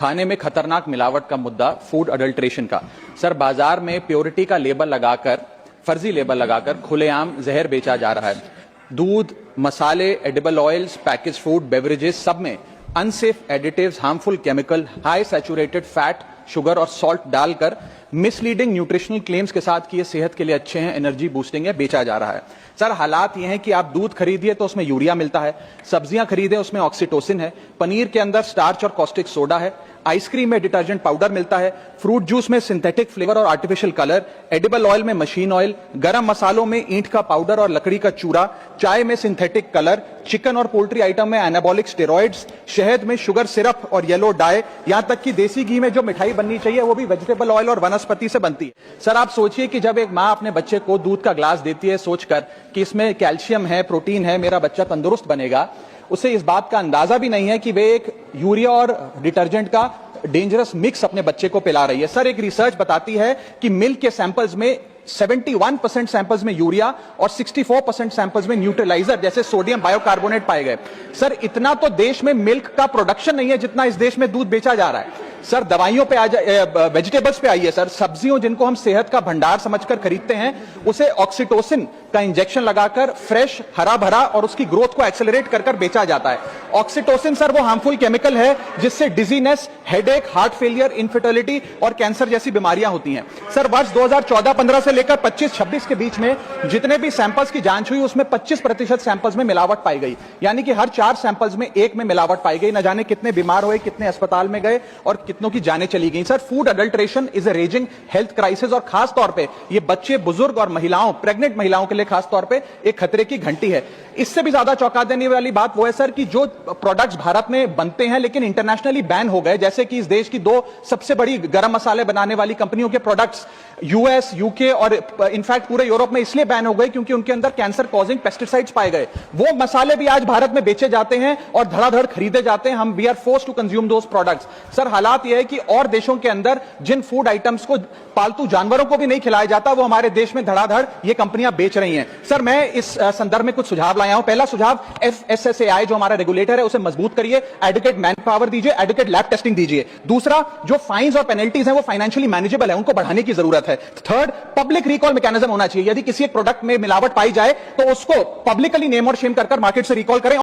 खाने में खतरनाक मिलावट का मुद्दा, फूड अडल्ट्रेशन का। सर, बाजार में प्योरिटी का लेबल लगाकर, फर्जी लेबल लगाकर खुलेआम जहर बेचा जा रहा है। दूध, मसाले, edible oils, package food, beverages, सब में unsafe additives, harmful chemical, high saturated fat, sugar और सॉल्ट डालकर मिसलीडिंग न्यूट्रिशनल क्लेम्स के साथ कि ये सेहत के लिए अच्छे हैं, एनर्जी बूस्टिंग है, बेचा जा रहा है। सर, हालात ये हैं कि आप दूध खरीदिए तो उसमें यूरिया मिलता है, सब्जियां खरीदें उसमें ऑक्सीटोसिन है, पनीर के अंदर स्टार्च और कॉस्टिक सोडा है, आइसक्रीम में डिटर्जेंट पाउडर मिलता है, फ्रूट जूस में सिंथेटिक फ्लेवर और आर्टिफिशियल कलर, एडिबल ऑयल में मशीन ऑयल, गरम मसालों में ईंट का पाउडर और लकड़ी का चूरा, चाय में सिंथेटिक कलर, चिकन और पोल्ट्री आइटम में एनाबॉलिक स्टेरॉइड्स, शहद में शुगर सिरप और येलो डाई, यहां तक कि देसी घी में जो मिठाई बननी चाहिए वो भी वेजिटेबल ऑयल और वनस्पति से बनती है। सर, आप सोचिए कि जब एक मां अपने बच्चे को दूध का ग्लास देती है सोचकर कि इसमें कैल्शियम है, प्रोटीन है, मेरा बच्चा तंदुरुस्त बनेगा, उसे इस बात का अंदाजा भी नहीं है कि वे एक यूरिया और डिटर्जेंट का डेंजरस मिक्स अपने बच्चे को पिला रही है। सर, एक रिसर्च बताती है कि मिल्क के सैंपल्स में 71% सैंपल्स में यूरिया और 64% सैंपल्स में न्यूट्रलाइजर जैसे सोडियम बायोकार्बोनेट पाए गए। सर, इतना तो देश में मिल्क का प्रोडक्शन नहीं है जितना इस देश में दूध बेचा जा रहा है। सर, दवाइयों पे आ जाए, वेजिटेबल्स पे आइए सर। सब्जियों जिनको हम सेहत का भंडार समझकर खरीदते हैं, उसे ऑक्सीटोसिन का इंजेक्शन लगाकर फ्रेश, हरा भरा और उसकी ग्रोथ को एक्सेलरेट कर बेचा जाता है। ऑक्सीटोसिन सर वो हार्मफुल केमिकल है जिससे dizziness, headache, heart failure, infertility और कैंसर जैसी बीमारियां होती हैं। सर, वर्ष 2014-15 से लेकर 25-26 के बीच में जितने भी सैंपल्स की जांच हुई उसमें 25% सैंपल्स में मिलावट पाई गई, यानी कि हर 4 सैंपल्स में 1 में मिलावट पाई गई। न जाने कितने बीमार हुए, कितने अस्पताल में गए और कितनों की जानें चली गई। Sir, food adulteration is a raising health crisis और खास तौर पे ये बच्चे, बुजुर्ग और महिलाओं, प्रेग्नेंट महिलाओं के लिए खास तौर पे एक खतरे की घंटी है। इससे भी ज्यादा चौंका देने वाली बात वो है सर कि जो प्रोडक्ट्स भारत में बनते हैं लेकिन इंटरनेशनली बैन हो गए, जैसे कि इस देश की 2 सबसे बड़ी गरम मसाले बनाने वाली कंपनियों के प्रोडक्ट्स यूएस, यूके और इनफैक्ट पूरे यूरोप में इसलिए बैन हो गए क्योंकि उनके अंदर कैंसर कॉजिंग पेस्टिसाइड्स पाए गए। वो मसाले भी आज भारत में बेचे जाते हैं और धड़ाधड़ खरीदे जाते हैं। हम we are forced to consume those products. Sir, हालात यह है कि और देशों के अंदर जिन फूड आइटम्स को पालतू जानवरों को भी नहीं खिलाया जाता, वो हमारे देश में धड़ाधड़ ये कंपनियां बेच रही हैं। सर, मैं इस संदर्भ में कुछ सुझाव लाया हूं। पहला सुझाव, FSSAI जो हमारा रेगुलेटर है उसे मजबूत करिए, एडुकेट मैन पावर दीजिए, एडुकेट लैब टेस्टिंग दीजिए। दूसरा, जो फाइन्स और पेनल्टीज हैं वो फाइनेंशियली मैनेजेबल है, उनको बढ़ाने की जरूरत है। थर्ड, पब्लिक रिकॉल मैकेनिज्म होना चाहिए। यदि किसी एक प्रोडक्ट में मिलावट पाई जाए तो उसको पब्लिकली नेम और शेम कर मार्केट से रिकॉल करें।